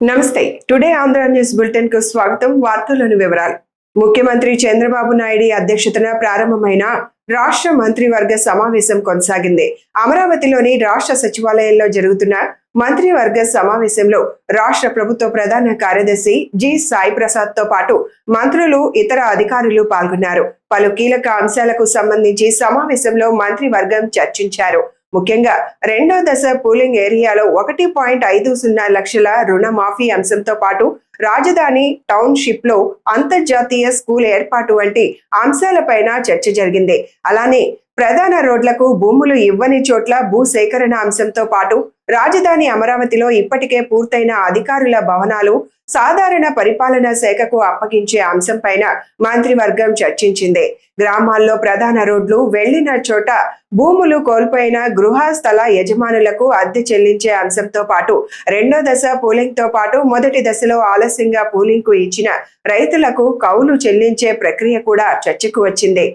నమస్తే. Today Andhra news bulletin కు స్వాగతం. వార్తల్లోని వివరాలు. ముఖ్యమంత్రి చంద్రబాబు నాయుడు అధ్యక్షతన ప్రారంభమైన రాష్ట్ర మంత్రివర్గ సమావేశం కొనసాగింది. అమరావతిలోని రాష్ట్ర సచివాలయంలో జరుగుతున్న మంత్రివర్గ సమావేశంలో రాష్ట్ర ప్రభుత్వ ప్రధాన కార్యదర్శి జి సాయి ప్రసాద్ తో పాటు మంత్రులు, ఇతర అధికారులు పాల్గొన్నారు. పలు కీలక అంశాలకు సంబంధించి సమావేశంలో మంత్రివర్గం చర్చించారు. ముఖ్యంగా రెండో దశ పూలింగ్ ఏరియాలో 1.50 లక్షల రుణమాఫీ అంశంతో పాటు రాజధాని టౌన్షిప్ లో అంతర్జాతీయ స్కూల్ ఏర్పాటు వంటి అంశాలపైన చర్చ జరిగింది. అలానే ప్రధాన రోడ్లకు భూములు ఇవ్వని చోట్ల భూసేకరణ అంశంతో పాటు రాజధాని అమరావతిలో ఇప్పటికే పూర్తయిన అధికారుల భవనాలు సాధారణ పరిపాలనా శాఖకు అప్పగించే అంశంపైన మంత్రివర్గం చర్చించింది. గ్రామాల్లో ప్రధాన రోడ్లు వెళ్లిన చోట భూములు కోల్పోయిన గృహ స్థల యజమానులకు అద్దె చెల్లించే అంశంతో పాటు రెండో దశ పూలింగ్ తో పాటు మొదటి దశలో ఆలస్యంగా పూలింగ్ కు ఇచ్చిన రైతులకు కౌలు చెల్లించే ప్రక్రియ కూడా చర్చకు వచ్చింది.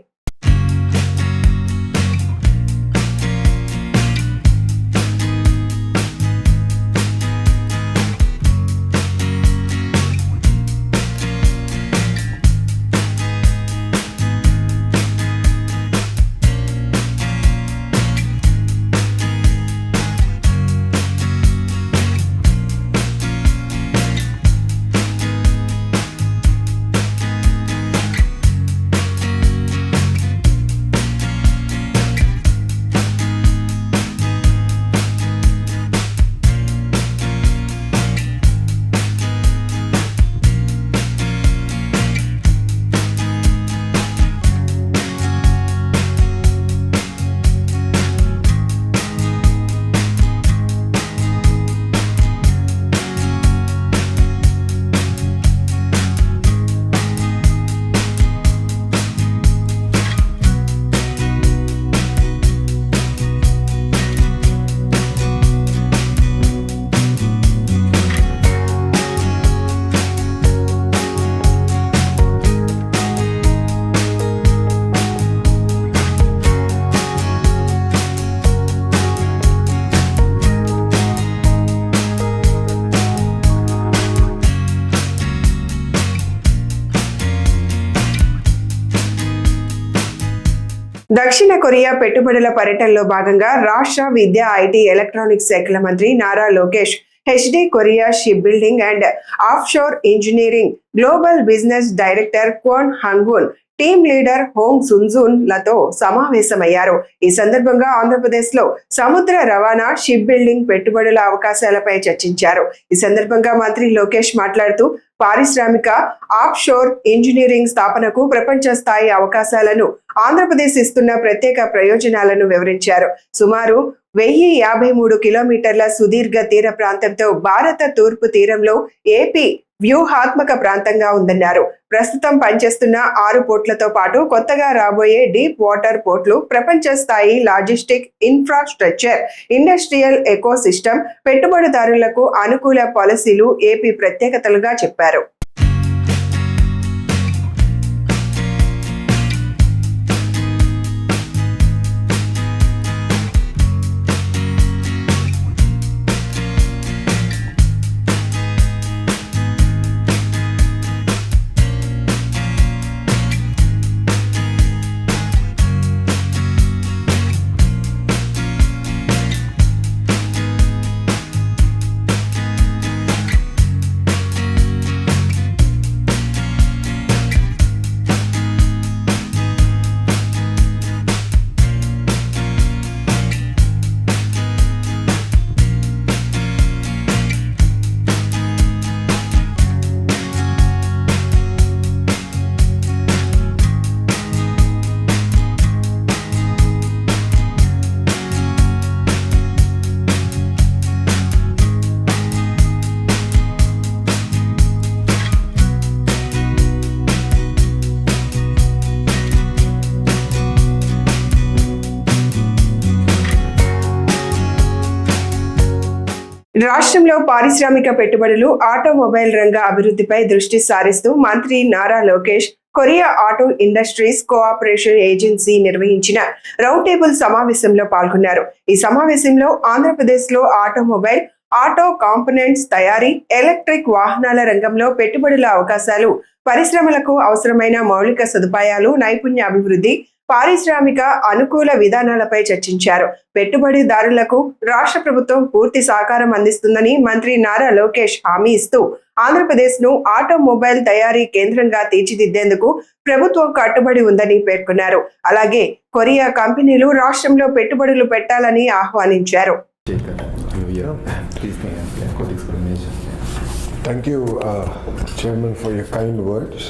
దక్షిణ కొరియా పెట్టుబడుల పర్యటనలో భాగంగా రాష్ట్ర విద్య, ఐటీ, ఎలక్ట్రానిక్స్ శాఖల మంత్రి Nara Lokesh HD Korea ship building and offshore engineering global business director Kwon Hyungwoon, team leader Hong Sunjun లతో సమావేశమయ్యారు. ఈ సందర్భంగా ఆంధ్రప్రదేశ్ లో సముద్ర రవాణా, షిప్ బిల్డింగ్ పెట్టుబడుల అవకాశాలపై చర్చించారు. ఈ సందర్భంగా మంత్రి లోకేష్ మాట్లాడుతూ పారిశ్రామిక ఆఫ్షోర్ ఇంజనీరింగ్ స్థాపనకు ప్రపంచ స్థాయి అవకాశాలను ఆంధ్రప్రదేశ్ ఇస్తున్న ప్రత్యేక ప్రయోజనాలను వివరించారు. సుమారు 1053 కిలోమీటర్ల సుదీర్ఘ తీర ప్రాంతంతో భారత తూర్పు తీరంలో ఏపీ వ్యూహాత్మక ప్రాంతంగా ఉందన్నారు. ప్రస్తుతం పనిచేస్తున్న 6 పోర్ట్లతో పాటు కొత్తగా రాబోయే డీప్ వాటర్ పోర్ట్లు ప్రపంచ స్థాయి logistic infrastructure, industrial eco system, పెట్టుబడిదారులకు అనుకూల పాలసీలు ఏపీ ప్రత్యేకతలుగా చెప్పారు. రాష్ట్రంలో పారిశ్రామిక పెట్టుబడులు, ఆటోమొబైల్ రంగ అభివృద్ధిపై దృష్టి సారిస్తూ మంత్రి Nara Lokesh Korea auto industries cooperation agency నిర్వహించిన రౌండ్ టేబుల్ సమావేశంలో పాల్గొన్నారు. ఈ సమావేశంలో ఆంధ్రప్రదేశ్ లో ఆటోమొబైల్ ఆటో కాంపోనెంట్స్ తయారీ, ఎలక్ట్రిక్ వాహనాల రంగంలో పెట్టుబడుల అవకాశాలు, పరిశ్రమలకు అవసరమైన మౌలిక సదుపాయాలు, నైపుణ్యాభివృద్ధి, పారిశ్రామిక అనుకూల విధానాలపై చర్చించారు. పెట్టుబడిదారులకు రాష్ట్ర ప్రభుత్వం పూర్తి సహకారం అందిస్తుందని మంత్రి నారా లోకేష్ హామీ ఇస్తూ ఆంధ్రప్రదేశ్ను ఆటోమొబైల్ తయారీ కేంద్రంగా తీర్చిదిద్దేందుకు ప్రభుత్వం కట్టుబడి ఉందని పేర్కొన్నారు. అలాగే కొరియా కంపెనీలు రాష్ట్రంలో పెట్టుబడులు పెట్టాలని ఆహ్వానించారు. Thank you, Chairman, for your kind words.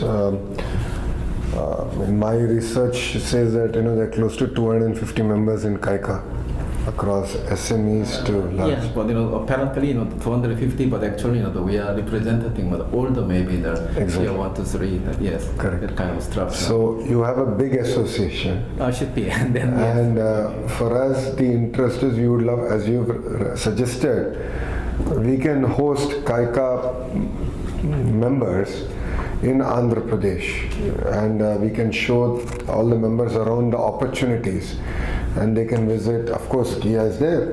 My research says that there are close to 250 members in KAIKA across SMEs to large. Yes, but apparently 250, but actually we are representing all the maybe the Exactly. tier 1 to 3. Yes, Correct. that kind of structure. So you have a big association. Should be, and then yes. And for us, the interest is we would love, as you've suggested, we can host KAIKA members in Andhra Pradesh, and we can show all the members around the opportunities, and they can visit. Of course, Kia is there,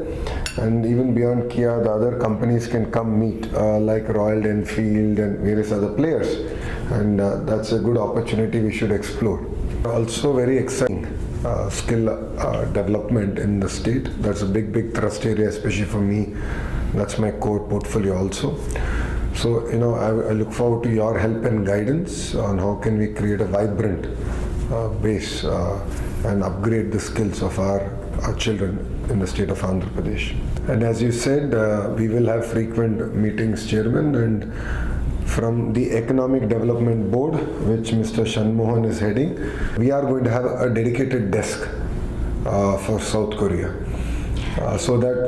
and even beyond Kia, the other companies can come meet, like Royal Enfield and various other players, and that's a good opportunity we should explore. Also very exciting skill development in the state. That's a big thrust area, especially for me. That's my core portfolio also. So, I look forward to your help and guidance on how can we create a vibrant base and upgrade the skills of our children in the state of Andhra Pradesh. And as you said, we will have frequent meetings, Chairman, and from the Economic Development Board, which Mr. Shanmohan is heading, we are going to have a dedicated desk for South Korea, so that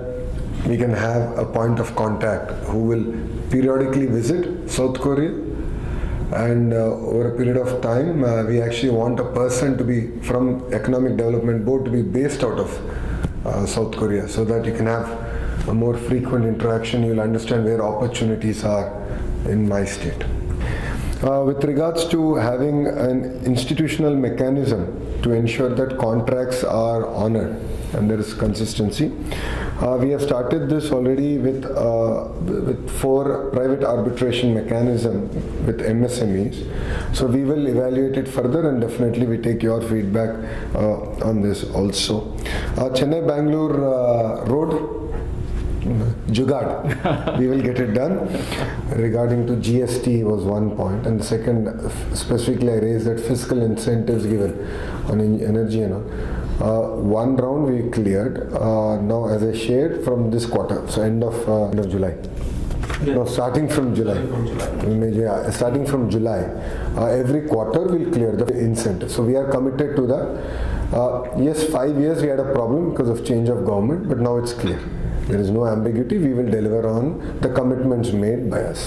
we can have a point of contact who will periodically visit South Korea, and over a period of time we actually want a person to be from Economic Development Board to be based out of South Korea, so that you can have a more frequent interaction. You'll understand where opportunities are in my state. With regards to having an institutional mechanism to ensure that contracts are honored and there is consistency, we have started this already with 4 private arbitration mechanism with MSMEs. So we will evaluate it further, and definitely we take your feedback on this also. Chennai-Bangalore road, Jugaad, we will get it done. Regarding to GST was one point, and the second, specifically I raised that fiscal incentives given on energy and all. One round we cleared. Now, as I shared, from this quarter, so end of July. Yeah. No, starting from July. Starting from July, every quarter we'll clear the incentive. So we are committed to that. Yes, 5 years we had a problem because of change of government, but now it's clear. There is no ambiguity. We will deliver on the commitments made by us.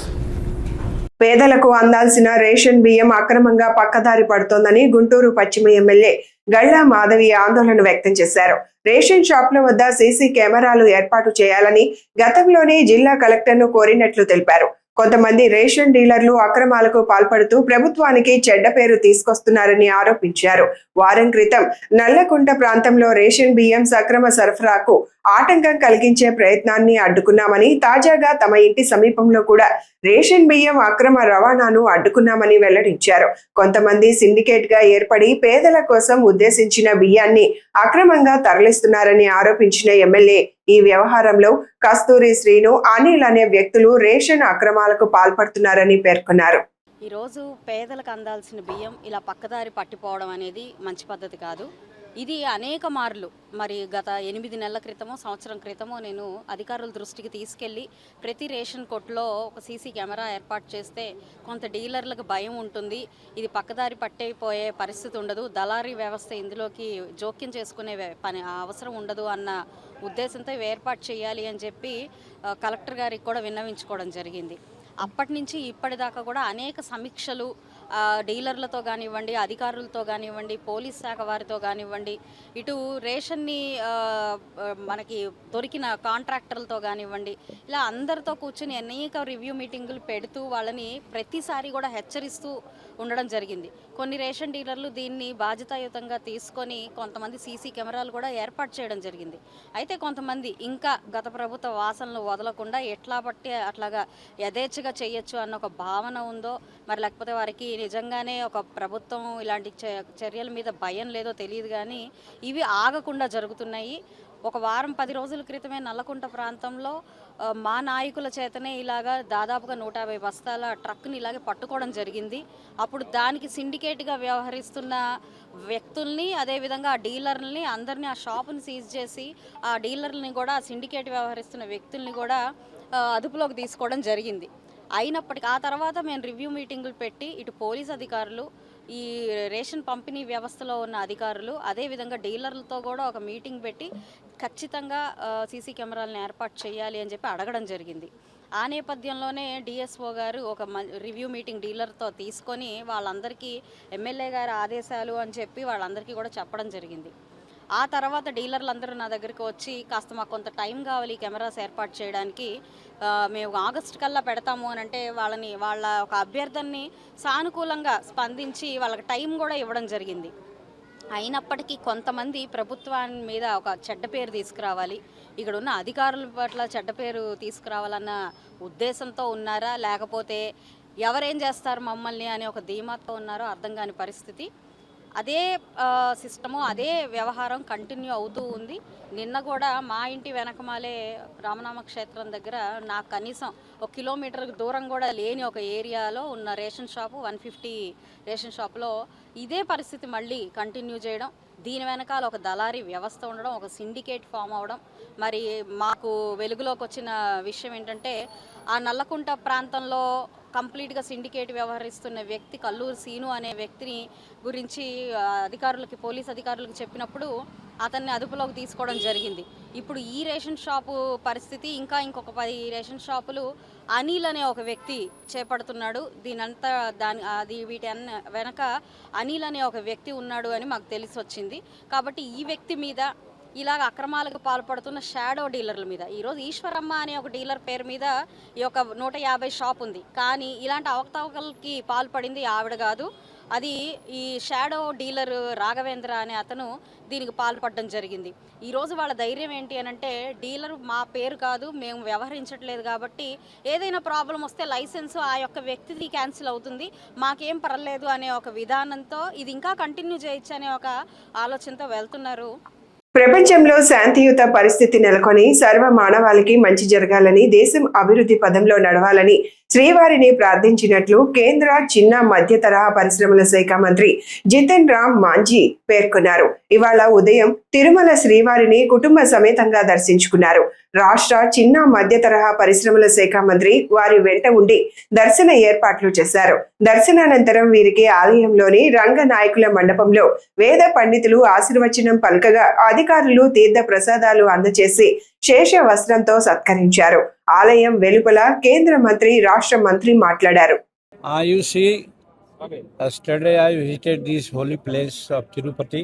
పేదలకు అందాల్సిన ration బియ్యం అక్రమంగా పక్కదారి పడుతోందని గుంటూరు పశ్చిమ MLA Galla Madhavi ఆందోళన వ్యక్తం చేశారు. Ration షాపుల వద్ద సీసీ కెమెరాలు ఏర్పాటు చేయాలని గతంలోనే జిల్లా కలెక్టర్ను కోరినట్లు తెలిపారు. కొంతమంది రేషన్ డీలర్లు అక్రమాలకు పాల్పడుతూ ప్రభుత్వానికి చెడ్డ పేరు తీసుకొస్తున్నారని ఆరోపించారు. వారం క్రితం నల్లకుంట ప్రాంతంలో రేషన్ బియ్యం సక్రమ సరఫరాకు ఆటంకం కలిగించే ప్రయత్నాన్ని అడ్డుకున్నామని, తాజాగా తమ ఇంటి సమీపంలో కూడా రేషన్ బియ్యం అక్రమ రవాణాను అడ్డుకున్నామని వెల్లడించారు. కొంతమంది సిండికేట్ గా ఏర్పడి పేదల కోసం ఉద్దేశించిన బియ్యాన్ని అక్రమంగా తరలిస్తున్నారని ఆరోపించిన ఎమ్మెల్యే ఈ వ్యవహారంలో కస్తూరి శ్రీను, అనిల్ అనే వ్యక్తులు రేషన్ అక్రమాలకు పాల్పడుతున్నారని పేర్కొన్నారు. ఈరోజు పేదలకు అందాల్సిన బియ్యం ఇలా పక్కదారి పట్టిపోవడం అనేది మంచి పద్ధతి కాదు. ఇది అనేక మార్లు మరి గత 8 నెలల క్రితమో సంవత్సరం క్రితమో నేను అధికారుల దృష్టికి తీసుకెళ్ళి ప్రతి రేషన్ కొట్టులో ఒక సీసీ కెమెరా ఏర్పాటు చేస్తే కొంత డీలర్లకు భయం ఉంటుంది, ఇది పక్కదారి పట్టేపోయే పరిస్థితి ఉండదు, దళారీ వ్యవస్థ ఇందులోకి జోక్యం చేసుకునే పని అవసరం ఉండదు అన్న ఉద్దేశంతో ఏర్పాటు చేయాలి అని చెప్పి కలెక్టర్ గారికి కూడా విన్నవించుకోవడం జరిగింది. అప్పటి నుంచి ఇప్పటిదాకా కూడా అనేక సమీక్షలు డీలర్లతో కానివ్వండి, అధికారులతో కానివ్వండి, పోలీస్ శాఖ వారితో కానివ్వండి, ఇటు రేషన్ని మనకి దొరికిన కాంట్రాక్టర్లతో కానివ్వండి, ఇలా అందరితో కూర్చుని అనేక రివ్యూ మీటింగులు పెడుతూ వాళ్ళని ప్రతిసారి కూడా హెచ్చరిస్తూ ఉండడం జరిగింది. కొన్ని రేషన్ డీలర్లు దీన్ని బాధ్యతాయుతంగా తీసుకొని కొంతమంది సీసీ కెమెరాలు కూడా ఏర్పాటు చేయడం జరిగింది. అయితే కొంతమంది ఇంకా గత ప్రభుత్వ వాసనలు వదలకుండా ఎట్లా పట్టి అట్లాగా యథేచ్ఛగా చేయొచ్చు అన్న ఒక భావన ఉందో, మరి లేకపోతే వారికి నిజంగానే ఒక ప్రభుత్వం ఇలాంటి చర్యల మీద భయం లేదో తెలియదు, కానీ ఇవి ఆగకుండా జరుగుతున్నాయి. ఒక వారం 10 రోజుల క్రితమే నల్లకుంట ప్రాంతంలో మా నాయకుల చేతనే ఇలాగా దాదాపుగా 150 బస్తాల ట్రక్ని ఇలాగే పట్టుకోవడం జరిగింది. అప్పుడు దానికి సిండికేట్గా వ్యవహరిస్తున్న వ్యక్తుల్ని, అదేవిధంగా ఆ డీలర్లని అందరినీ ఆ షాపుని సీజ్ చేసి ఆ డీలర్ని కూడా, ఆ సిండికేట్ వ్యవహరిస్తున్న వ్యక్తుల్ని కూడా అదుపులోకి తీసుకోవడం జరిగింది. అయినప్పటికీ ఆ తర్వాత మేము రివ్యూ మీటింగులు పెట్టి ఇటు పోలీస్ అధికారులు, ఈ రేషన్ పంపిణీ వ్యవస్థలో ఉన్న అధికారులు, అదేవిధంగా డీలర్లతో కూడా ఒక మీటింగ్ పెట్టి ఖచ్చితంగా సీసీ కెమెరాలను ఏర్పాటు చేయాలి అని చెప్పి అడగడం జరిగింది. ఆ నేపథ్యంలోనే డిఎస్ఓ గారు ఒక రివ్యూ మీటింగ్ డీలర్తో తీసుకొని వాళ్ళందరికీ ఎమ్మెల్యే గారి ఆదేశాలు అని చెప్పి వాళ్ళందరికీ కూడా చెప్పడం జరిగింది. ఆ తర్వాత డీలర్లు అందరూ నా దగ్గరికి వచ్చి కాస్త మాకు కొంత టైం కావాలి ఈ కెమెరాస్ ఏర్పాటు చేయడానికి, మేము ఆగస్టు కల్లా పెడతాము అని అంటే వాళ్ళ ఒక అభ్యర్థనని సానుకూలంగా స్పందించి వాళ్ళకి టైం కూడా ఇవ్వడం జరిగింది. అయినప్పటికీ కొంతమంది ప్రభుత్వాన్ని మీద ఒక చెడ్డ పేరు తీసుకురావాలి, ఇక్కడ ఉన్న అధికారుల పట్ల చెడ్డ పేరు తీసుకురావాలన్న ఉద్దేశంతో ఉన్నారా, లేకపోతే ఎవరేం చేస్తారు మమ్మల్ని అనే ఒక ధీమాతో ఉన్నారో అర్థం కాని పరిస్థితి. అదే సిస్టము, అదే వ్యవహారం కంటిన్యూ అవుతూ ఉంది. నిన్న కూడా మా ఇంటి వెనకమాలే రామనామ క్షేత్రం దగ్గర నాకు కనీసం 1 కిలోమీటర్ దూరం కూడా లేని ఒక ఏరియాలో ఉన్న రేషన్ షాపు 150 రేషన్ షాపులో ఇదే పరిస్థితి మళ్ళీ కంటిన్యూ చేయడం, దీని వెనకాల ఒక దళారీ వ్యవస్థ ఉండడం, ఒక సిండికేట్ ఫామ్ అవడం. మరి మాకు వెలుగులోకి వచ్చిన విషయం ఏంటంటే, ఆ నల్లకుంట ప్రాంతంలో కంప్లీట్గా సిండికేట్ వ్యవహరిస్తున్న వ్యక్తి కల్లూరు సీను అనే వ్యక్తిని గురించి అధికారులకి, పోలీస్ అధికారులకు చెప్పినప్పుడు అతన్ని అదుపులోకి తీసుకోవడం జరిగింది. ఇప్పుడు ఈ రేషన్ షాపు పరిస్థితి, ఇంకా ఇంకొక 10 రేషన్ షాపులు అనిల్ అనే ఒక వ్యక్తి చేపడుతున్నాడు. దీనంతా వీటి వెనక అనిల్ అనే ఒక వ్యక్తి ఉన్నాడు అని మాకు తెలిసి వచ్చింది. కాబట్టి ఈ వ్యక్తి మీద, ఇలాగ అక్రమాలకు పాల్పడుతున్న షాడో డీలర్ల మీద, ఈరోజు ఈశ్వరమ్మ అనే ఒక డీలర్ పేరు మీద ఈ యొక్క 150 షాప్ ఉంది, కానీ ఇలాంటి అవకతవకలకి పాల్పడింది ఆవిడ కాదు, అది ఈ షాడో డీలర్ రాఘవేంద్ర అనే అతను దీనికి పాల్పడడం జరిగింది. ఈరోజు వాళ్ళ ధైర్యం ఏంటి అని అంటే, డీలర్ మా పేరు కాదు, మేము వ్యవహరించట్లేదు కాబట్టి ఏదైనా ప్రాబ్లం వస్తే లైసెన్స్ ఆ యొక్క వ్యక్తిది క్యాన్సిల్ అవుతుంది, మాకేం పర్లేదు అనే ఒక విధానంతో ఇది ఇంకా కంటిన్యూ చేయొచ్చు అనే ఒక ఆలోచనతో వెళ్తున్నారు. ప్రపంచంలో శాంతియుత పరిస్థితి నెలకొని సర్వ మానవాళికి మంచి జరగాలని, దేశం అభివృద్ధి పదంలో నడవాలని శ్రీవారిని ప్రార్థించినట్లు కేంద్ర చిన్న మధ్య తరహా పరిశ్రమల శాఖ మంత్రి జితన్ రామ్ మాంఝీ పేర్కొన్నారు. ఇవాళ ఉదయం తిరుమల శ్రీవారిని కుటుంబ సమేతంగా దర్శించుకున్నారు. రాష్ట్ర చిన్న మధ్య తరహా పరిశ్రమల శాఖ మంత్రి వారి వెంట ఉండి దర్శన ఏర్పాట్లు చేశారు. దర్శనానంతరం వీరికి ఆలయంలోని రంగనాయకుల మండపంలో వేద పండితులు ఆశీర్వచనం పలకగా అధికారులు తీర్థ ప్రసాదాలు అందజేసి శేష వస్త్రంతో సత్కరించారు. ఆలయం వెలుపల కేంద్ర మంత్రి, రాష్ట్ర మంత్రి మాట్లాడారు. You see, yesterday I visited this holy place of Tirupati.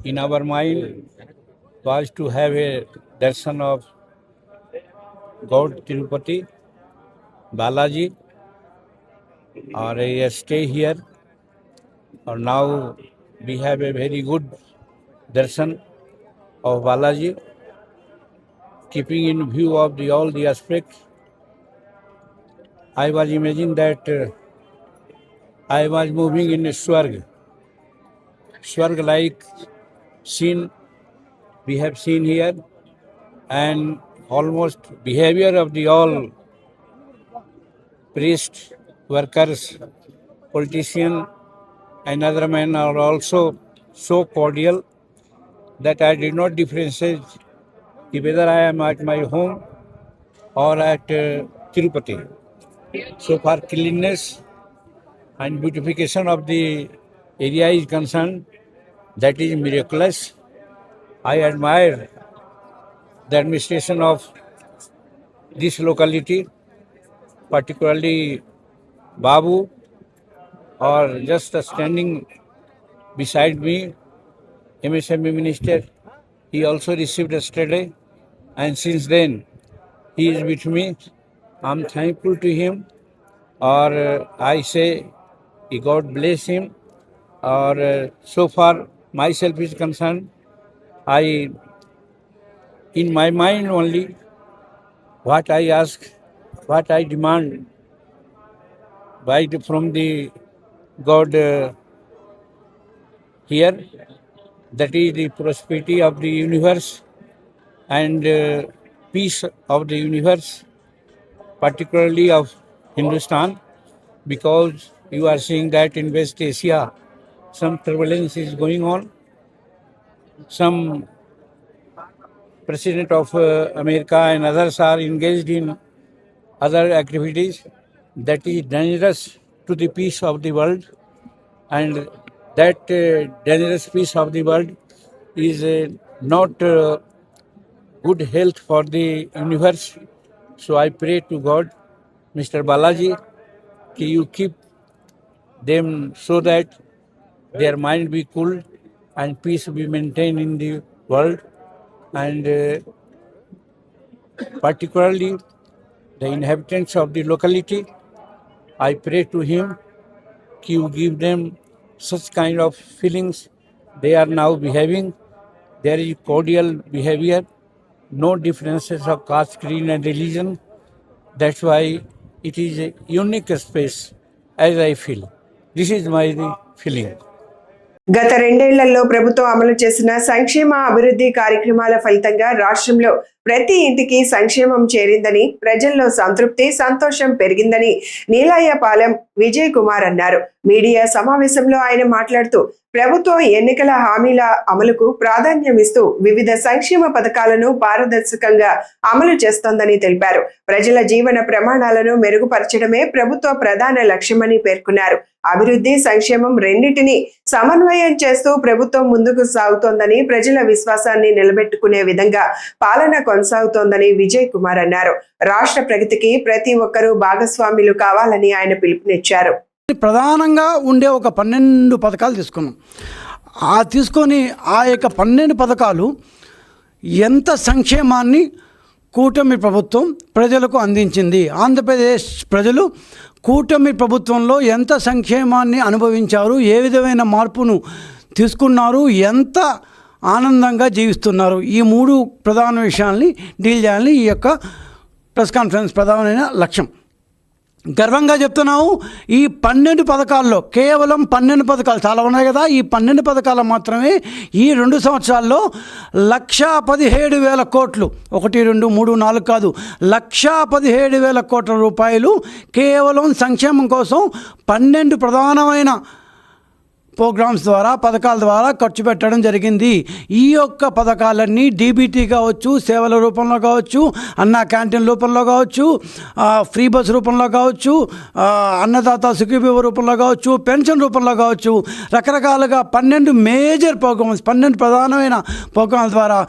In our mind was to have a darshan of God Tirupati, Balaji, or a stay here. Or now we have a very good darshan of Balaji, keeping in view of all the aspects. I was imagining that I was moving in a Swarg-like scene we have seen here, and almost behavior of the all priests, workers, politicians, and other men are also so cordial that I did not differentiate whether I am at my home or at Tirupati. So far cleanliness and beautification of the area is concerned, that is miraculous. I admire the administration of this locality, particularly Babu or just standing beside me, MSME Minister. He also received yesterday, and since then he is with me. I'm thankful to him, or I say, God bless him. Or so far myself is concerned, I in my mind only what I ask, what I demand from the God here, that is the prosperity of the universe and peace of the universe, particularly of Hindustan, because you are seeing that in West Asia some turbulence is going on. Some president of America and others are engaged in other activities that is dangerous to the peace of the world, and that dangerous peace of the world is not good health for the universe. So I pray to God, Mr. Balaji, that you keep them so that their mind be cool and peace be maintained in the world, and particularly the inhabitants of the locality. I pray to him that you give them such kind of feelings they are now behaving. There is cordial behavior, no differences of caste, creed and religion. That's why it is a unique space, as I feel. This is my feeling. గత 2 ఏళ్లలో ప్రభుత్వం అమలు చేసిన సంక్షేమ అభివృద్ధి కార్యక్రమాల ఫలితంగా రాష్ట్రంలో ప్రతి ఇంటికి సంక్షేమం చేరిందని, ప్రజల్లో సంతృప్తి, సంతోషం పెరిగిందని నీలాయపాలెం విజయ్ కుమార్ అన్నారు. మీడియా సమావేశంలో ఆయన మాట్లాడుతూ, ప్రభుత్వం ఎన్నికల హామీల అమలుకు ప్రాధాన్యం ఇస్తూ వివిధ సంక్షేమ పథకాలను పారదర్శకంగా అమలు చేస్తోందని తెలిపారు. ప్రజల జీవన ప్రమాణాలను మెరుగుపరచడమే ప్రభుత్వ ప్రధాన లక్ష్యమని పేర్కొన్నారు. అభివృద్ధి, సంక్షేమం రెండింటినీ సమన్వయం చేస్తూ ప్రభుత్వం ముందుకు సాగుతోందని, ప్రజల విశ్వాసాన్ని నిలబెట్టుకునే విధంగా పాలన కొనసాగుతోందని విజయ్ కుమార్ అన్నారు. రాష్ట్ర ప్రగతికి ప్రతి ఒక్కరూ భాగస్వాములు కావాలని ఆయన పిలుపునిచ్చారు. ప్రధానంగా ఉండే ఒక 12 పథకాలు తీసుకున్నాం. తీసుకొని ఆ యొక్క 12 పథకాలు ఎంత సంక్షేమాన్ని కూటమి ప్రభుత్వం ప్రజలకు అందించింది, ఆంధ్రప్రదేశ్ ప్రజలు కూటమి ప్రభుత్వంలో ఎంత సంక్షేమాన్ని అనుభవించారు, ఏ విధమైన మార్పును తీసుకున్నారు, ఎంత ఆనందంగా జీవిస్తున్నారు, ఈ 3 ప్రధాన విషయాల్ని డీల్ చేయాలని ఈ యొక్క ప్రెస్ కాన్ఫరెన్స్ ప్రధానమైన లక్ష్యం. గర్వంగా చెప్తున్నాము, ఈ 12 పథకాల్లో కేవలం 12 పథకాలు చాలా ఉన్నాయి కదా, ఈ 12 పథకాలు మాత్రమే ఈ 2 సంవత్సరాల్లో 1,17,000 కోట్లు, 1, 2, 3, 4 కాదు, 1,17,000 కోట్ల రూపాయలు కేవలం సంక్షేమం కోసం 12 ప్రధానమైన ప్రోగ్రామ్స్ ద్వారా, పథకాల ద్వారా ఖర్చు పెట్టడం జరిగింది. ఈ యొక్క పథకాలన్నీ డీబీటీ కావచ్చు, సేవల రూపంలో కావచ్చు, అన్న క్యాంటీన్ రూపంలో కావచ్చు, ఫ్రీ బస్ రూపంలో కావచ్చు, అన్నదాత సుఖీభీమ రూపంలో కావచ్చు, పెన్షన్ రూపంలో కావచ్చు, రకరకాలుగా 12 మేజర్ ప్రోగ్రామ్స్, 12 ప్రధానమైన ప్రోగ్రామ్స్ ద్వారా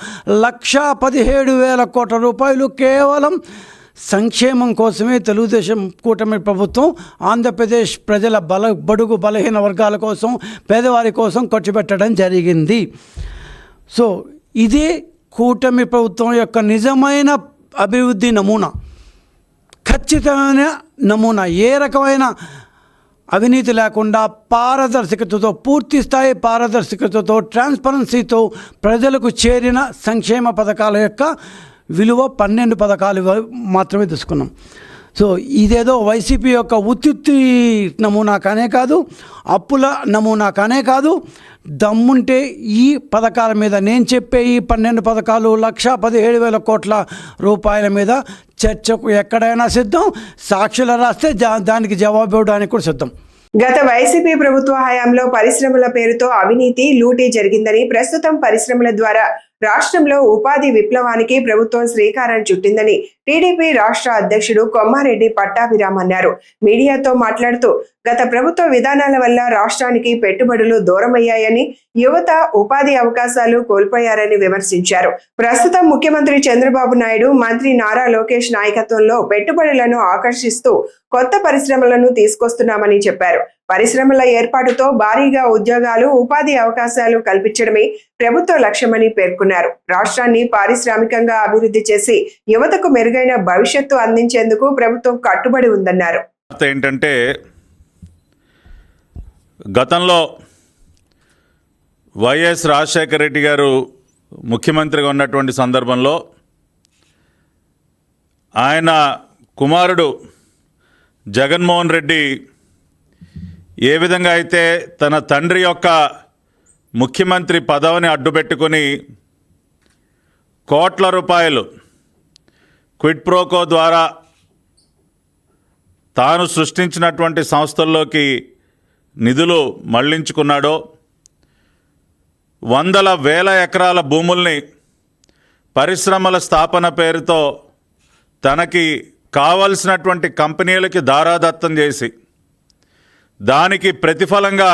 1,17,000 కోట్ల రూపాయలు కేవలం సంక్షేమం కోసమే తెలుగుదేశం కూటమి ప్రభుత్వం ఆంధ్రప్రదేశ్ ప్రజల బడుగు బలహీన వర్గాల కోసం, పేదవారి కోసం ఖర్చు పెట్టడం జరిగింది. సో ఇదే కూటమి ప్రభుత్వం యొక్క నిజమైన అభివృద్ధి నమూనా, ఖచ్చితమైన నమూనా. ఏ రకమైన అవినీతి లేకుండా పారదర్శకతతో, పూర్తి స్థాయి పారదర్శకతతో, ట్రాన్స్పరెన్సీతో ప్రజలకు చేరిన సంక్షేమ పథకాల యొక్క విలువ 12 పథకాలు మాత్రమే తీసుకున్నాం. సో ఇదేదో వైసీపీ యొక్క ఉత్తుత్తి నమూనా కానే కాదు, అప్పుల నమూనా కానే కాదు. దమ్ముంటే ఈ పథకాల మీద, నేను చెప్పే ఈ 12 పథకాలు 1,17,000 కోట్ల రూపాయల మీద చర్చకు ఎక్కడైనా సిద్ధం. సాక్షులు రాస్తే దానికి జవాబు ఇవ్వడానికి కూడా సిద్ధం. గత వైసీపీ ప్రభుత్వ హయాంలో పరిశ్రమల పేరుతో అవినీతి, లూటీ జరిగిందని, ప్రస్తుతం పరిశ్రమల ద్వారా రాష్ట్రంలో ఉపాధి విప్లవానికి ప్రభుత్వం శ్రీకారం చుట్టిందని టీడీపీ రాష్ట్ర అధ్యక్షుడు కొమ్మారెడ్డి పట్టాభిరామ్ అన్నారు. మీడియాతో మాట్లాడుతూ గత ప్రభుత్వ విధానాల వల్ల రాష్ట్రానికి పెట్టుబడులు దూరమయ్యాయని, యువత ఉపాధి అవకాశాలు కోల్పోయారని విమర్శించారు. ప్రస్తుతం ముఖ్యమంత్రి చంద్రబాబు నాయుడు, మంత్రి నారా లోకేష్ నాయకత్వంలో పెట్టుబడులను ఆకర్షిస్తూ కొత్త పరిశ్రమలను తీసుకొస్తున్నామని చెప్పారు. పరిశ్రమల ఏర్పాటుతో భారీగా ఉద్యోగాలు, ఉపాధి అవకాశాలు కల్పించడమే ప్రభుత్వ లక్ష్యమని పేర్కొన్నారు. రాష్ట్రాన్ని పారిశ్రామికంగా అభివృద్ధి చేసి యువతకు మెరుగైన భవిష్యత్తు అందించేందుకు ప్రభుత్వం కట్టుబడి ఉందన్నారు. ఏంటంటే గతంలో వైఎస్ రాజశేఖర రెడ్డి గారు ముఖ్యమంత్రిగా ఉన్నటువంటి సందర్భంలో ఆయన కుమారుడు జగన్మోహన్ రెడ్డి ఏ విధంగా అయితే తన తండ్రి యొక్క ముఖ్యమంత్రి పదవిని అడ్డుపెట్టుకొని కోట్ల రూపాయలు క్విడ్ ప్రోకో ద్వారా తాను సృష్టించినటువంటి సంస్థల్లోకి నిధులు మళ్లించుకున్నాడో, వందల వేల ఎకరాల భూముల్ని పరిశ్రమల స్థాపన పేరుతో తనకి కావలసినటువంటి కంపెనీలకి దారాదత్తం చేసి దానికి ప్రతిఫలంగా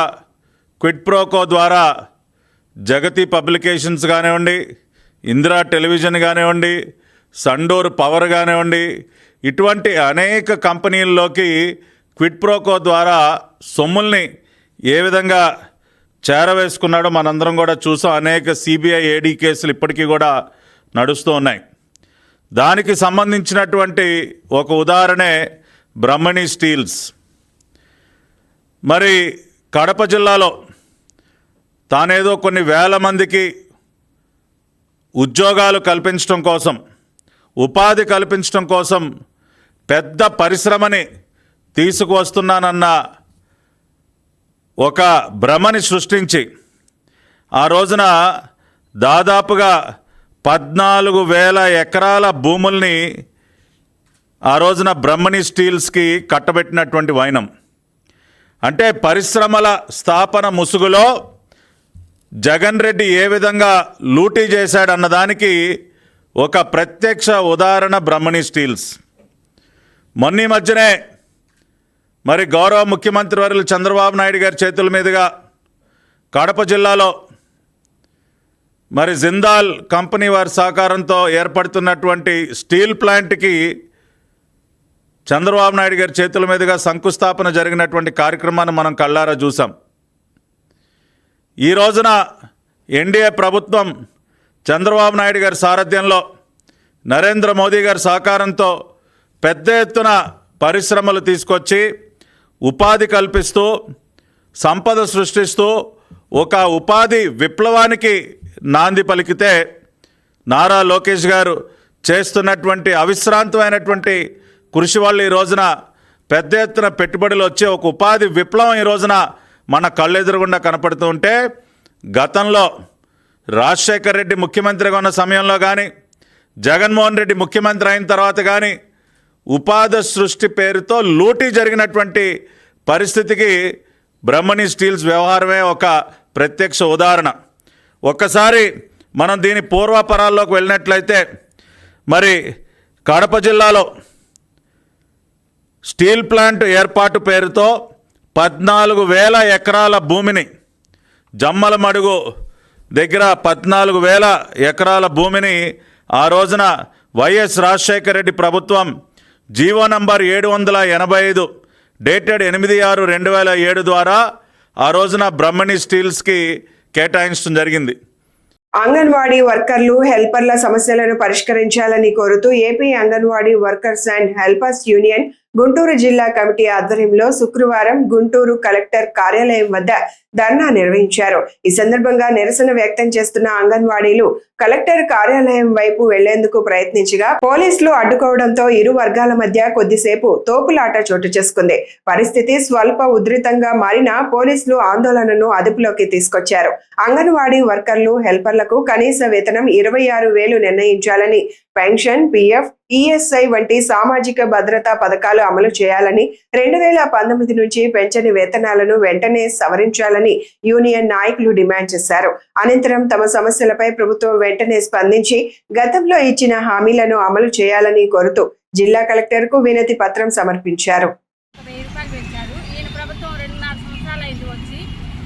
క్విడ్ ప్రోకో ద్వారా జగతి పబ్లికేషన్స్ కానివ్వండి, ఇందిరా టెలివిజన్ కానివ్వండి, సండూర్ పవర్ కానివ్వండి, ఇటువంటి అనేక కంపెనీల్లోకి క్విడ్ ప్రోకో ద్వారా సొమ్ముల్ని ఏ విధంగా చేరవేసుకున్నాడో మనందరం కూడా చూసాం. అనేక సిబిఐ ఏడీ కేసులు ఇప్పటికీ కూడా నడుస్తూ ఉన్నాయి. దానికి సంబంధించినటువంటి ఒక ఉదాహరణే బ్రహ్మణి స్టీల్స్. మరి కడప జిల్లాలో తానేదో కొన్ని వేల మందికి ఉద్యోగాలు కల్పించడం కోసం, ఉపాధి కల్పించడం కోసం పెద్ద పరిశ్రమని తీసుకువస్తున్నానన్న ఒక భ్రమని సృష్టించి ఆ రోజున దాదాపుగా 14,000 ఎకరాల భూముల్ని ఆ రోజున బ్రహ్మణి స్టీల్స్కి కట్టబెట్టినటువంటి వైనం. అంటే పరిశ్రమల స్థాపన ముసుగులో జగన్ రెడ్డి ఏ విధంగా లూటీ చేశాడన్నదానికి ఒక ప్రత్యక్ష ఉదాహరణ బ్రహ్మణి స్టీల్స్. మొన్న మధ్యనే మరి గౌరవ ముఖ్యమంత్రి వర్యులు చంద్రబాబు నాయుడు గారి చేతుల మీదుగా కడప జిల్లాలో మరి జిందాల్ కంపెనీ వారి సహకారంతో ఏర్పడుతున్నటువంటి స్టీల్ ప్లాంట్కి చంద్రబాబు నాయుడు గారి చేతుల మీదుగా శంకుస్థాపన జరిగినటువంటి కార్యక్రమాన్ని మనం కళ్ళారా చూసాం. ఈ రోజున ఎన్డీఏ ప్రభుత్వం చంద్రబాబు నాయుడు గారి సారథ్యంలో, నరేంద్ర మోదీ గారి సహకారంతో పెద్ద ఎత్తున పరిశ్రమలు తీసుకొచ్చి ఉపాధి కల్పిస్తూ, సంపద సృష్టిస్తూ ఒక ఉపాధి విప్లవానికి నాంది పలికితే, నారా లోకేష్ గారు చేస్తున్నటువంటి అవిశ్రాంతమైనటువంటి కృషి వల్ల ఈ రోజున పెద్ద ఎత్తున పెట్టుబడులు వచ్చే ఒక ఉపాధి విప్లవం ఈ రోజున మన కళ్ళెదురుగుండా కనపడుతూ ఉంటే, గతంలో రాజశేఖర రెడ్డి ముఖ్యమంత్రిగా ఉన్న సమయంలో కానీ, జగన్మోహన్ రెడ్డి ముఖ్యమంత్రి అయిన తర్వాత కానీ ఉపాధి సృష్టి పేరుతో లూటీ జరిగినటువంటి పరిస్థితికి బ్రహ్మణి స్టీల్స్ వ్యవహారమే ఒక ప్రత్యక్ష ఉదాహరణ. ఒక్కసారి మనం దీని పూర్వపరాల్లోకి వెళ్ళినట్లయితే, మరి కడప జిల్లాలో స్టీల్ ప్లాంట్ ఏర్పాటు పేరుతో 14,000 ఎకరాల భూమిని, జమ్మలమడుగు దగ్గర 14,000 ఎకరాల భూమిని ఆ రోజున వైఎస్ రాజశేఖర రెడ్డి ప్రభుత్వం జీవో నంబర్ 785 డేటెడ్ 8/6/2007 ద్వారా ఆ రోజున బ్రహ్మణి స్టీల్స్కి కేటాయించడం జరిగింది. అంగన్వాడీ వర్కర్లు, హెల్పర్ల సమస్యలను పరిష్కరించాలని కోరుతూ AP anganwadi workers and helpers union Guntur జిల్లా కమిటీ ఆధ్వర్యంలో శుక్రవారం గుంటూరు కలెక్టర్ కార్యాలయం వద్ద ధర్నా నిర్వహించారు. ఈ సందర్భంగా నిరసన వ్యక్తం చేస్తున్న అంగన్వాడీలు కలెక్టర్ కార్యాలయం వైపు వెళ్లేందుకు ప్రయత్నించగా పోలీసులు అడ్డుకోవడంతో ఇరు వర్గాల మధ్య కొద్దిసేపు తోపులాట చోటు చేసుకుంది. పరిస్థితి స్వల్ప ఉధృతంగా మారిన పోలీసులు ఆందోళనను అదుపులోకి తీసుకొచ్చారు. అంగన్వాడీ వర్కర్లు, హెల్పర్లకు కనీస వేతనం 26,000 నిర్ణయించాలని, పెన్షన్, పిఎఫ్, ఈఎస్ఐ వంటి సామాజిక భద్రతా పథకాలు అమలు చేయాలని, 2019 నుంచి పెంచని వేతనాలను వెంటనే సవరించాలని యూనియన్ నాయకులు డిమాండ్ చేశారు. అనంతరం తమ సమస్యలపై ప్రభుత్వం వెంటనే స్పందించి గతంలో ఇచ్చిన హామీలను అమలు చేయాలని కోరుతూ జిల్లా కలెక్టర్కు వినతి పత్రం సమర్పించారు. 1000 రూపాయలు పెంచారు. ఈయన ప్రభుత్వం 2.5 సంవత్సరాలు అయింది వచ్చి.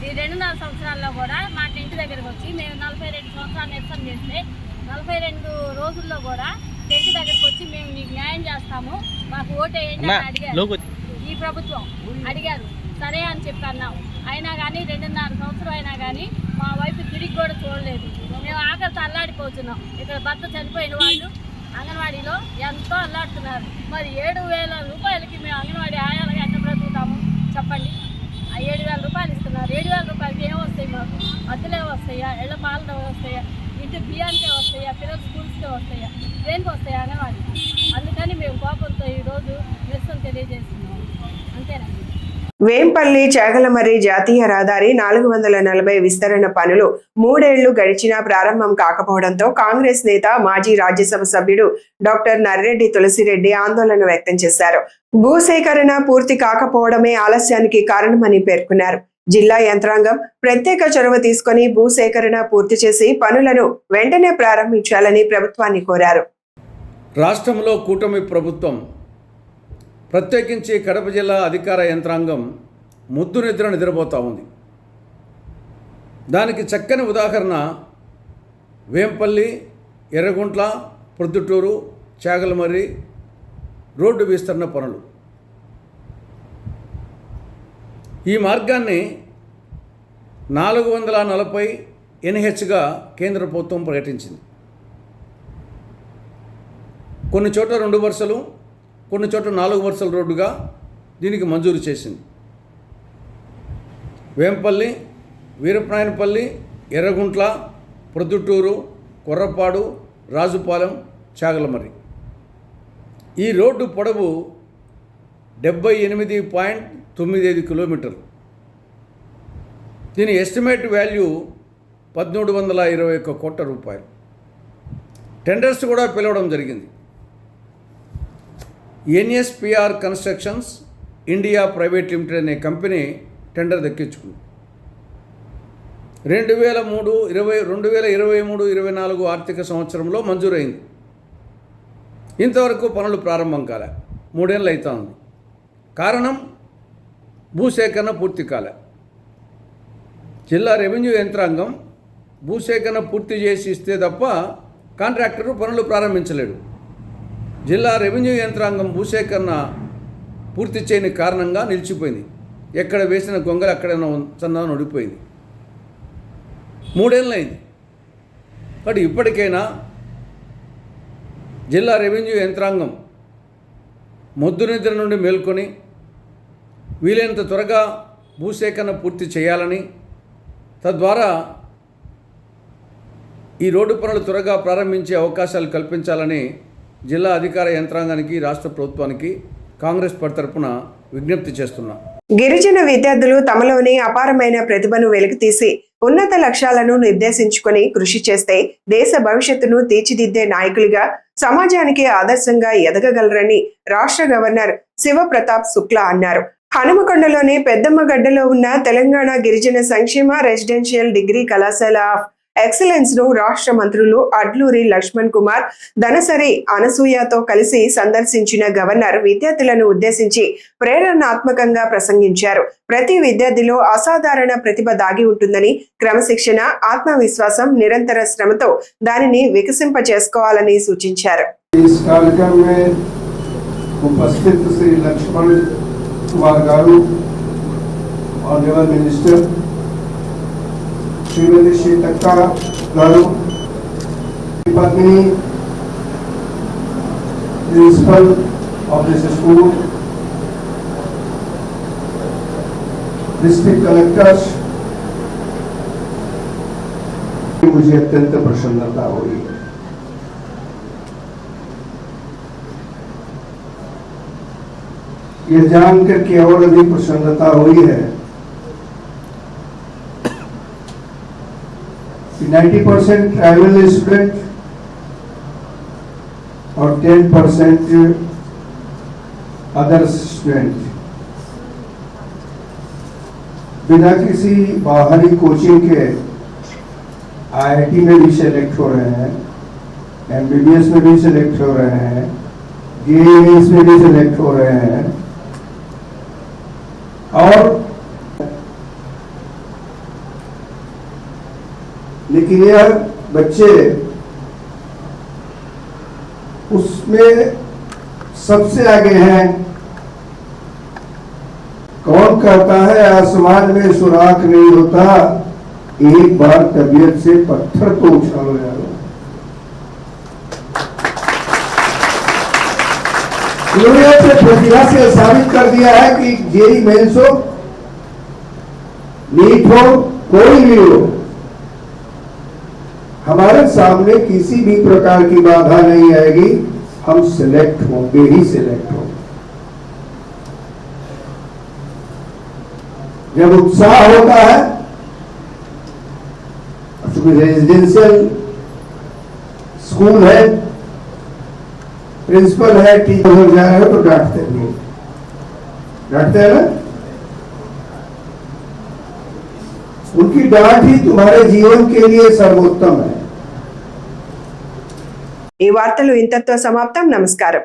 ఈ 2.5 సంవత్సరాల్లో కూడా మాకు ఇంటి దగ్గరకు వచ్చి మేము 42 సంవత్సరాలు నిరసన చేస్తే 42 రోజుల్లో కూడా ఇంటి దగ్గరకు వచ్చి మేము మీకు న్యాయం చేస్తాము, మాకు ఓటేయండి అని అడిగారు. ఈ ప్రభుత్వం అడిగారు, సరే అని చెప్పి అన్నాం. అయినా కానీ 2.5 సంవత్సరం అయినా కానీ మా వైపు తిరిగి కూడా చూడలేదు. మేము ఆకలితో అల్లాడిపోతున్నాం. ఇక్కడ భర్త చనిపోయిన వాళ్ళు అంగన్వాడీలో ఎంతో అల్లాడుతున్నారు. మరి 7,000 రూపాయలకి మేము అంగన్వాడీ ఆయాలుగా ఎంత బ్రతుకుతాము చెప్పండి. ఆ 7,000 రూపాయలు ఇస్తున్నారు. 7,000 రూపాయలకి ఏం వస్తాయి? మాకు అద్దెలే వస్తాయా, ఇళ్ళ పాలతో వస్తాయా, ఇంటి బియ్యానికే వస్తాయా, పిల్లల స్కూల్స్కే వస్తాయా, దేనికి వస్తాయా అంగన్వాడీ? అందుకని మేము కోపంతో ఈరోజు నిరసన తెలియజేస్తున్నాం. అంతేనండి. వేంపల్లి చాగలమర్రి జాతీయ రహదారి 440 విస్తరణ పనులు 3 ఏళ్లు గడిచినా ప్రారంభం కాకపోవడంతో కాంగ్రెస్ నేత మాజీ రాజ్యసభ సభ్యుడు డాక్టర్ నర్రెడ్డి తులసిరెడ్డి ఆందోళన వ్యక్తం చేశారు. భూసేకరణ పూర్తి కాకపోవడమే ఆలస్యానికి కారణమని పేర్కొన్నారు. జిల్లా యంత్రాంగం ప్రత్యేక చొరవ తీసుకుని భూసేకరణ పూర్తి చేసి పనులను వెంటనే ప్రారంభించాలని ప్రభుత్వాన్ని కోరారు. రాష్ట్రంలో కూటమి ప్రభుత్వం ప్రత్యేకించి కడప జిల్లా అధికార యంత్రాంగం ముద్దు నిద్ర నిద్రపోతూ ఉంది. దానికి చక్కని ఉదాహరణ వేంపల్లి, ఎర్రగుంట్ల, ప్రొద్దుటూరు, చాగలమర్రి రోడ్డు విస్తరణ పనులు. ఈ మార్గాన్ని 440 NHగా కేంద్ర ప్రభుత్వం ప్రకటించింది. కొన్ని చోట్ల 2 వరుసలు, కొన్ని చోట్ల 4 వరుసల రోడ్డుగా దీనికి మంజూరు చేసింది. వేంపల్లి, వీరప్రాయనపల్లి, ఎర్రగుంట్ల, ప్రొద్దుటూరు, కొర్రపాడు, రాజుపాలెం, చాగలమర్రి. ఈ రోడ్డు పొడవు 78.95 కిలోమీటర్లు. దీని ఎస్టిమేట్ వాల్యూ 1,321 కోట్ల రూపాయలు. టెండర్స్ కూడా పిలవడం జరిగింది. NSPR constructions India private limited అనే కంపెనీ టెండర్ దక్కించుకుంది. 2023-24 ఆర్థిక సంవత్సరంలో మంజూరైంది. ఇంతవరకు పనులు ప్రారంభం కాలే. 3 ఏళ్ళు అవుతా ఉంది. కారణం భూసేకరణ పూర్తి కాలే. జిల్లా రెవెన్యూ యంత్రాంగం భూసేకరణ పూర్తి చేసి ఇస్తే తప్ప కాంట్రాక్టరు పనులు ప్రారంభించలేడు. జిల్లా రెవెన్యూ యంత్రాంగం భూసేకరణ పూర్తి చేయని కారణంగా నిలిచిపోయింది. ఎక్కడ వేసిన గొంగలు అక్కడ చందా నడిపోయింది. 3 ఏళ్ళు అయింది. కాబట్టి ఇప్పటికైనా జిల్లా రెవెన్యూ యంత్రాంగం మొద్దు నిద్ర నుండి మేల్కొని వీలైనంత త్వరగా భూసేకరణ పూర్తి చేయాలని, తద్వారా ఈ రోడ్డు పనులు త్వరగా ప్రారంభించే అవకాశాలు కల్పించాలని జిల్లా అధికార యంత్రాంగానికి, రాష్ట్ర ప్రభుత్వానికి కాంగ్రెస్ పార్టీ తరఫున విజ్ఞప్తి చేస్తున్నా. గిరిజన విద్యార్థులు తమలోని అపారమైన ప్రతిభను వెలికితీసి ఉన్నత లక్ష్యాలను నిర్దేశించుకొని కృషి చేస్తే దేశ భవిష్యత్తును తీర్చిదిద్దే నాయకులుగా సమాజానికి ఆదర్శంగా ఎదగగలరని రాష్ట్ర గవర్నర్ శివప్రతాప్ శుక్లా అన్నారు. హనుమకొండలోని పెద్దమ్మగడ్డలో ఉన్న తెలంగాణ గిరిజన సంక్షేమ రెసిడెన్షియల్ డిగ్రీ కళాశాల ఆఫ్ ఎక్సలెన్స్ ను రాష్ట్ర మంత్రులు అడ్లూరి లక్ష్మణ్ కుమార్, ధనసరి అనసూయతో కలిసి సందర్శించిన గవర్నర్ విద్యార్థులను ఉద్దేశించి ప్రేరణాత్మకంగా ప్రసంగించారు. ప్రతి విద్యార్థిలో అసాధారణ ప్రతిభ దాగి ఉంటుందని, క్రమశిక్షణ, ఆత్మవిశ్వాసం, నిరంతర శ్రమతో దానిని వికసింప చేసుకోవాలని సూచించారు. श्रीमती श्रीतक्का गारू, पत्नी principal of this school, district collectors, मुझे अत्यंत प्रसन्नता हुई। ये जानकर के और अधिक प्रसन्नता हुई है 90% ट्राइबल स्टूडेंट और 10% अदर स्टूडेंट बिना किसी बाहरी कोचिंग के IIT में भी सेलेक्ट हो रहे हैं, MBBS में भी सेलेक्ट हो रहे हैं, JEE में भी सेलेक्ट हो रहे हैं, और लेकिन यह बच्चे उसमें सबसे आगे हैं। कौन कहता है आसमान में सुराख नहीं होता, एक बार तबीयत से पत्थर तो उछालो यार। उन्होंने अपने प्रतिभा से साबित कर दिया है कि जेई मेंस हो, नीट हो, कोई भी हो, हमारे सामने किसी भी प्रकार की बाधा नहीं आएगी, हम सिलेक्ट होंगे ही सिलेक्ट होंगे। जब उत्साह होता है, रेजिडेंशियल स्कूल है, प्रिंसिपल है, टीचर जा रहे हो तो डांटते हैं, डांटते हैं ना। उनकी डांट ही तुम्हारे जीवन के लिए सर्वोत्तम है। ఈ వార్తలు ఇంతటితో సమాప్తం. నమస్కారం.